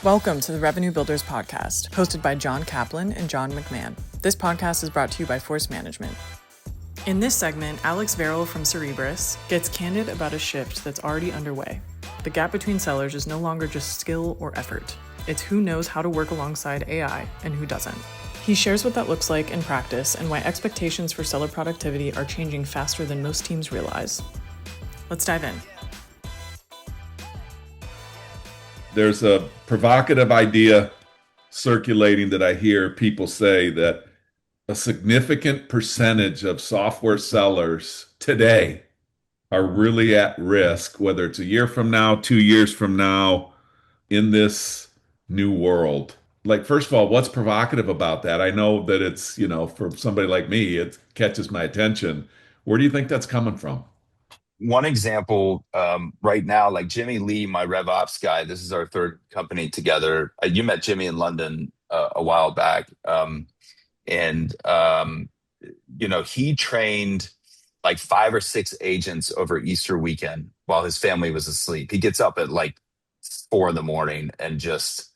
Welcome to the Revenue Builders Podcast, hosted by John Kaplan and John McMahon. This podcast is brought to you by Force Management. In this segment, Alex Varel from Cerebras gets candid about a shift that's already underway. The gap between sellers is no longer just skill or effort. It's who knows how to work alongside AI and who doesn't. He shares what that looks like in practice and why expectations for seller productivity are changing faster than most teams realize. Let's dive in. There's a provocative idea circulating that I hear people say that a significant percentage of software sellers today are really at risk, whether it's a year from now, 2 years from now, in this new world. Like, first of all, what's provocative about that? I know that it's, for somebody like me, it catches my attention. Where do you think that's coming from? One example right now, like Jimmy Lee, my RevOps guy, this is our third company together. You met Jimmy in London a while back. He trained like 5 or 6 agents over Easter weekend while his family was asleep. He gets up at like 4 a.m. and just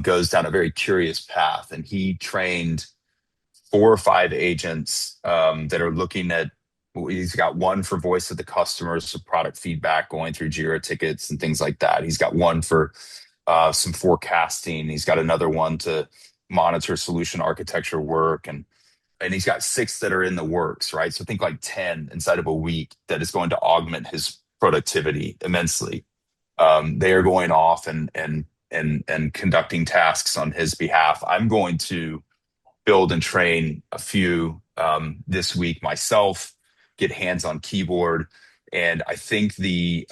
goes down a very curious path. And he trained 4 or 5 agents that are looking at. He's got one for voice of the customers, so product feedback, going through Jira tickets and things like that. He's got one for some forecasting. He's got another one to monitor solution architecture work. And he's got 6 that are in the works, right? So think like 10 inside of a week that is going to augment his productivity immensely. They are going off and conducting tasks on his behalf. I'm going to build and train a few this week myself, get hands on keyboard. And I think the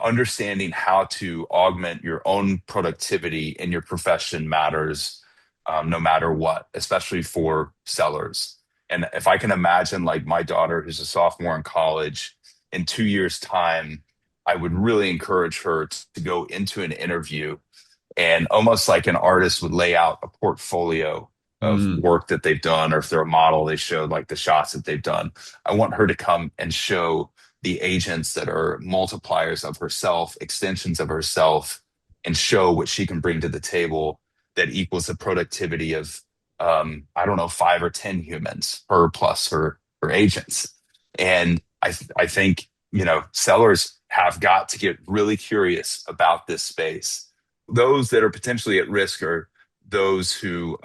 understanding how to augment your own productivity in your profession matters no matter what, especially for sellers. And if I can imagine like my daughter, who's a sophomore in college, in 2 years' time, I would really encourage her to go into an interview and almost like an artist would lay out a portfolio of work that they've done, or if they're a model, they showed like the shots that they've done. I want her to come and show the agents that are multipliers of herself, extensions of herself, and show what she can bring to the table that equals the productivity of, 5 or 10 humans, her plus her agents. And I think, sellers have got to get really curious about this space. Those that are potentially at risk are those who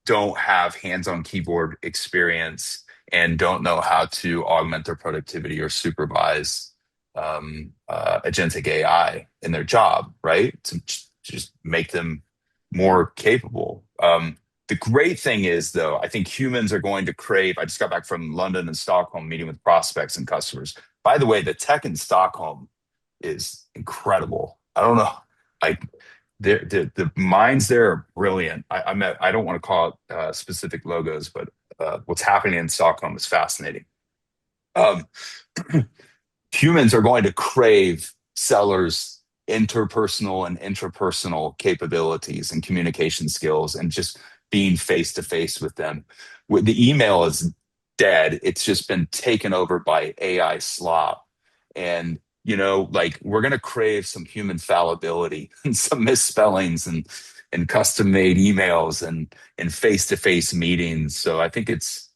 don't have hands-on keyboard experience and don't know how to augment their productivity or supervise agentic AI in their job, right? To just make them more capable. The great thing is, though, I think humans are going to crave. I just got back from London and Stockholm meeting with prospects and customers. By the way, the tech in Stockholm is incredible. I don't know. The minds there are brilliant. I don't want to call it specific logos, but what's happening in Stockholm is fascinating. Humans are going to crave sellers' interpersonal and intrapersonal capabilities and communication skills and just being face-to-face with them. The email is dead. It's just been taken over by AI slop. And we're going to crave some human fallibility and some misspellings and custom-made emails and face-to-face meetings. So I think it's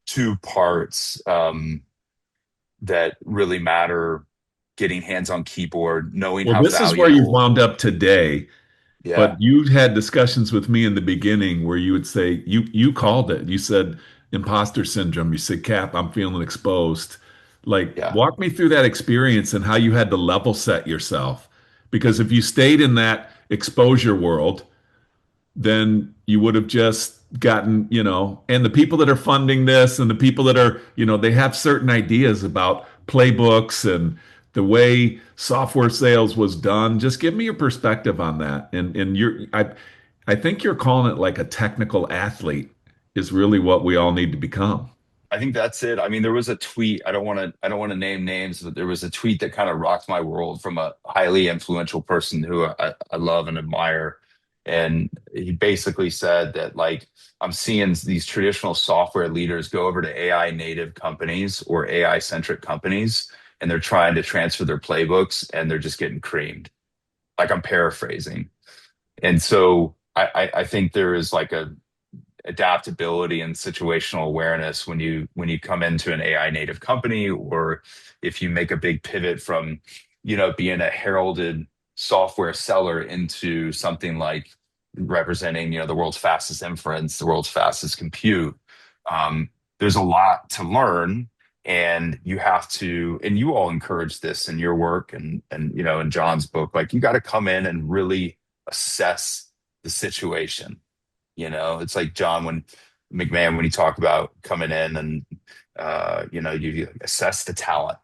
2 parts that really matter: getting hands on keyboard, knowing how this valuable. is where you've wound up today. Yeah. But you had discussions with me in the beginning where you would say, you called it. You said imposter syndrome. You said, Cap, I'm feeling exposed. Walk me through that experience and how you had to level set yourself. Because if you stayed in that exposure world, then you would have just gotten, and the people that are funding this and the people that are, they have certain ideas about playbooks and the way software sales was done. Just give me your perspective on that. And I think you're calling it like a technical athlete is really what we all need to become. I think that's it. I mean, there was a tweet. I don't want to name names, but there was a tweet that kind of rocked my world from a highly influential person who I love and admire. And he basically said that, like, I'm seeing these traditional software leaders go over to AI native companies or AI centric companies, and they're trying to transfer their playbooks, and they're just getting creamed. Like I'm paraphrasing. And so I think there is like a adaptability and situational awareness when you come into an AI native company, or if you make a big pivot from, being a heralded software seller into something like representing, the world's fastest inference, the world's fastest compute. There's a lot to learn, and you have to, and you all encourage this in your work, and in John's book, like you got to come in and really assess the situation. It's like John McMahon, when he talked about coming in and, you assess the talent,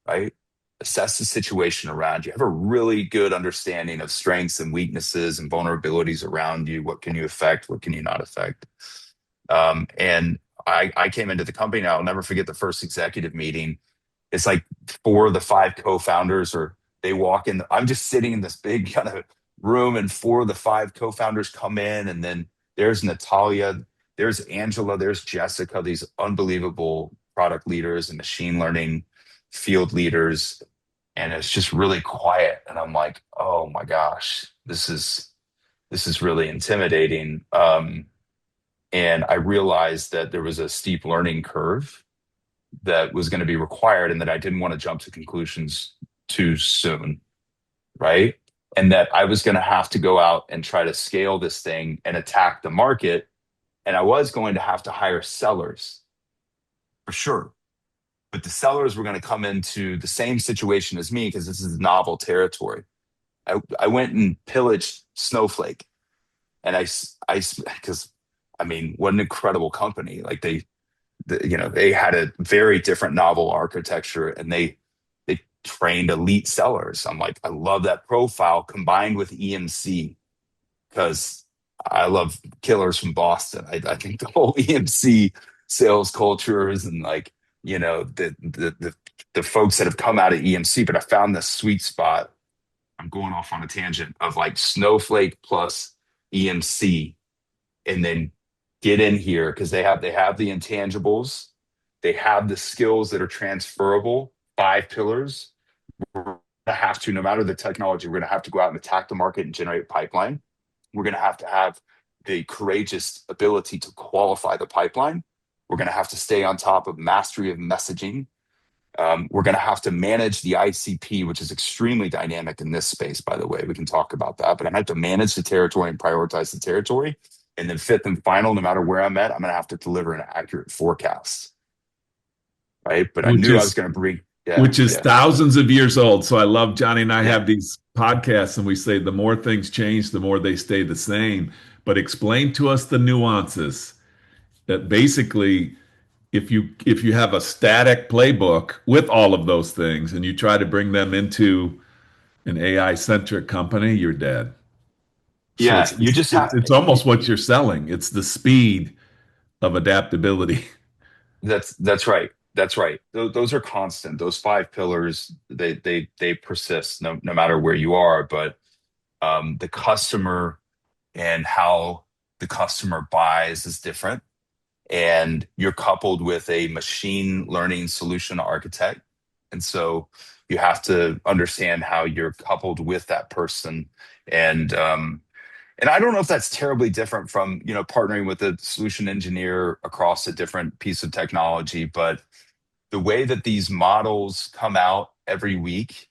right? Assess the situation around you. Have a really good understanding of strengths and weaknesses and vulnerabilities around you. What can you affect? What can you not affect? And I came into the company now. I'll never forget the first executive meeting. It's like 4 of the 5 co-founders, or they walk in. I'm just sitting in this big kind of room, and 4 of the 5 co-founders come in, and then there's Natalia, there's Angela, there's Jessica, these unbelievable product leaders and machine learning field leaders. And it's just really quiet. And I'm like, oh my gosh, this is really intimidating. And I realized that there was a steep learning curve that was going to be required, and that I didn't want to jump to conclusions too soon, right? And that I was going to have to go out and try to scale this thing and attack the market. And I was going to have to hire sellers for sure. But the sellers were going to come into the same situation as me, because this is novel territory. I went and pillaged Snowflake, and because what an incredible company. Like they had a very different novel architecture, and they trained elite sellers. I'm like, I love that profile combined with EMC, because I love killers from Boston. I think the whole EMC sales cultures, and like, the folks that have come out of EMC, but I found the sweet spot. I'm going off on a tangent of like Snowflake plus EMC, and then get in here, because they have the intangibles, they have the skills that are transferable. 5 pillars. We're going to have to, no matter the technology, we're going to have to go out and attack the market and generate pipeline. We're going to have the courageous ability to qualify the pipeline. We're going to have to stay on top of mastery of messaging. We're going to have to manage the ICP, which is extremely dynamic in this space, by the way. We can talk about that, but I have to manage the territory and prioritize the territory. And then 5th and final, no matter where I'm at, I'm going to have to deliver an accurate forecast. Right. But I knew I was going to bring, which is thousands of years old. So I love, Johnny and I have these podcasts, and we say the more things change, the more they stay the same. But explain to us the nuances that basically, if you have a static playbook with all of those things and you try to bring them into an AI-centric company, you're dead. Yeah, So you just have. It's almost what you're selling. It's the speed of adaptability. That's right. That's right. Those are constant. Those 5 pillars, they persist no matter where you are. But the customer and how the customer buys is different. And you're coupled with a machine learning solution architect. And so you have to understand how you're coupled with that person. And I don't know if that's terribly different from, partnering with a solution engineer across a different piece of technology, but the way that these models come out every week,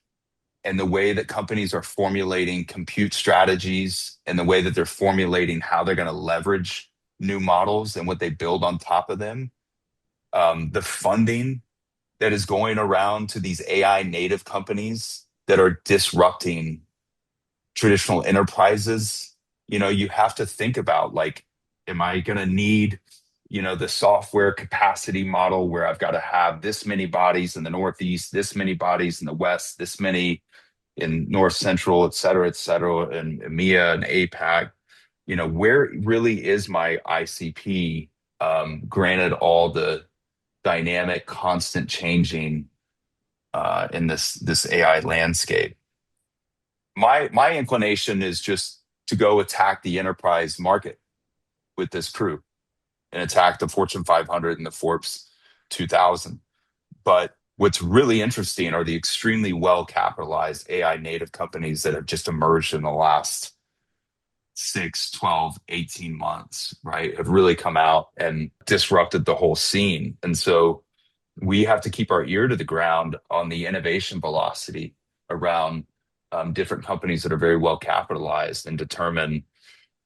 and the way that companies are formulating compute strategies, and the way that they're formulating how they're going to leverage new models and what they build on top of them, the funding that is going around to these AI native companies that are disrupting traditional enterprises. You have to think about, like, am I going to need, the software capacity model where I've got to have this many bodies in the Northeast, this many bodies in the West, this many in North Central, et cetera, and EMEA and APAC. Where really is my ICP? Granted, all the dynamic, constant changing in this AI landscape. My inclination is just to go attack the enterprise market with this crew, and attack the Fortune 500 and the Forbes 2000. But What's really interesting are the extremely well-capitalized AI native companies that have just emerged in the last 6, 12, 18 months, right? Have really come out and disrupted the whole scene. And so we have to keep our ear to the ground on the innovation velocity around different companies that are very well capitalized and determine,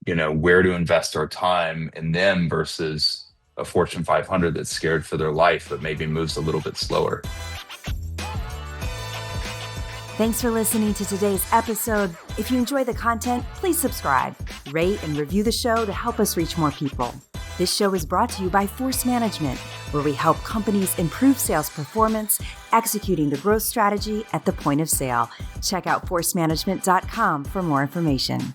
where to invest our time in them versus a Fortune 500 that's scared for their life, but maybe moves a little bit slower. Thanks for listening to today's episode. If you enjoy the content, please subscribe, rate, and review the show to help us reach more people. This show is brought to you by Force Management, where we help companies improve sales performance, executing the growth strategy at the point of sale. Check out forcemanagement.com for more information.